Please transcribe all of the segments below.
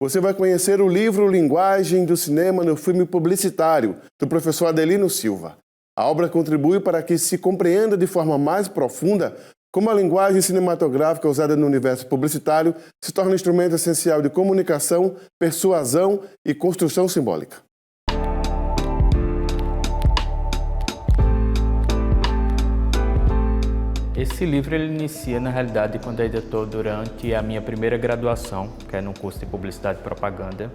Você vai conhecer o livro Linguagem do Cinema no Filme Publicitário, do professor Adelino Silva. A obra contribui para que se compreenda de forma mais profunda como a linguagem cinematográfica usada no universo publicitário se torna um instrumento essencial de comunicação, persuasão e construção simbólica. Esse livro ele inicia, na realidade, quando eu estou durante a minha primeira graduação, que é no curso de Publicidade e Propaganda.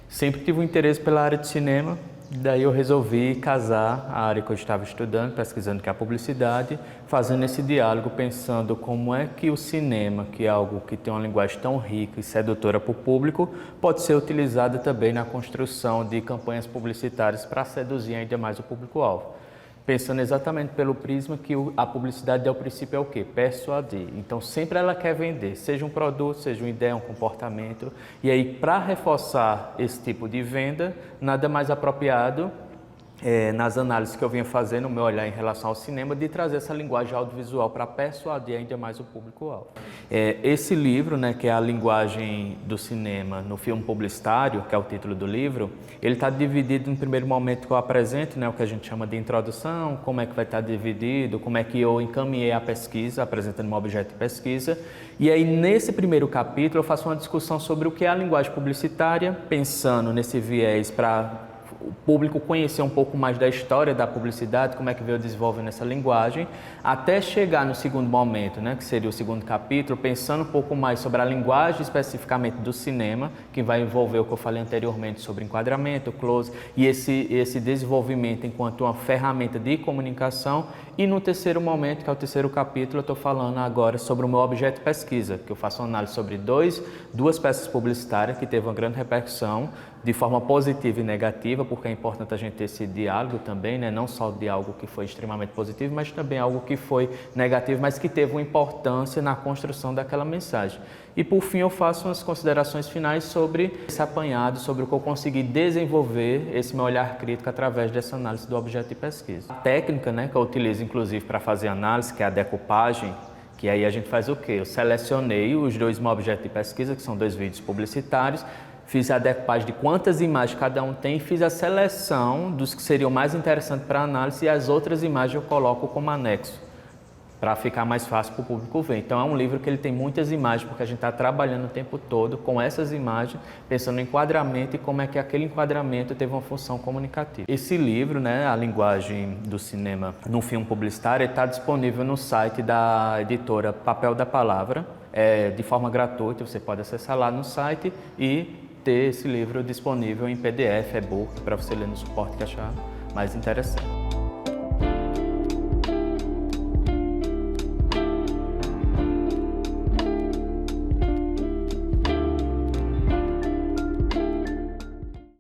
Sempre tive um interesse pela área de cinema, daí eu resolvi casar a área que eu estava estudando, pesquisando, que é a publicidade, fazendo esse diálogo, pensando como é que o cinema, que é algo que tem uma linguagem tão rica e sedutora para o público, pode ser utilizado também na construção de campanhas publicitárias para seduzir ainda mais o público-alvo. Pensando exatamente pelo prisma que a publicidade, ao princípio, é o quê? Persuadir. Então, sempre ela quer vender, seja um produto, seja uma ideia, um comportamento. E aí, para reforçar esse tipo de venda, nada mais apropriado, nas análises que eu vinha fazendo, o meu olhar em relação ao cinema, de trazer essa linguagem audiovisual para persuadir ainda mais o público-alvo. Esse livro, né, que é a linguagem do cinema no filme publicitário, que é o título do livro, ele está dividido no primeiro momento que eu apresento, né, o que a gente chama de introdução, como é que vai estar dividido, como é que eu encaminhei a pesquisa, apresentando um objeto de pesquisa. E aí, nesse primeiro capítulo, eu faço uma discussão sobre o que é a linguagem publicitária, pensando nesse viés para o público conhecer um pouco mais da história da publicidade, como é que veio desenvolvendo essa linguagem, até chegar no segundo momento, né, que seria o segundo capítulo, pensando um pouco mais sobre a linguagem especificamente do cinema, que vai envolver o que eu falei anteriormente sobre enquadramento, close, e esse desenvolvimento enquanto uma ferramenta de comunicação. E no terceiro momento, que é o terceiro capítulo, eu estou falando agora sobre o meu objeto de pesquisa, que eu faço uma análise sobre duas peças publicitárias que teve uma grande repercussão, de forma positiva e negativa, porque é importante a gente ter esse diálogo também, né? Não só de algo que foi extremamente positivo, mas também algo que foi negativo, mas que teve uma importância na construção daquela mensagem. E por fim eu faço umas considerações finais sobre esse apanhado, sobre o que eu consegui desenvolver esse meu olhar crítico através dessa análise do objeto de pesquisa. A técnica, né, que eu utilizo inclusive para fazer análise, que é a decupagem, que aí a gente faz o quê? Eu selecionei os dois meus objetos de pesquisa, que são dois vídeos publicitários, fiz a decupagem de quantas imagens cada um tem e fiz a seleção dos que seriam mais interessantes para análise e as outras imagens eu coloco como anexo, para ficar mais fácil para o público ver. Então é um livro que ele tem muitas imagens, porque a gente está trabalhando o tempo todo com essas imagens, pensando no enquadramento e como é que aquele enquadramento teve uma função comunicativa. Esse livro, né, a linguagem do cinema no filme publicitário, está disponível no site da editora Papel da Palavra, de forma gratuita, você pode acessar lá no site e ter esse livro disponível em PDF, e-book, para você ler no suporte que achar mais interessante.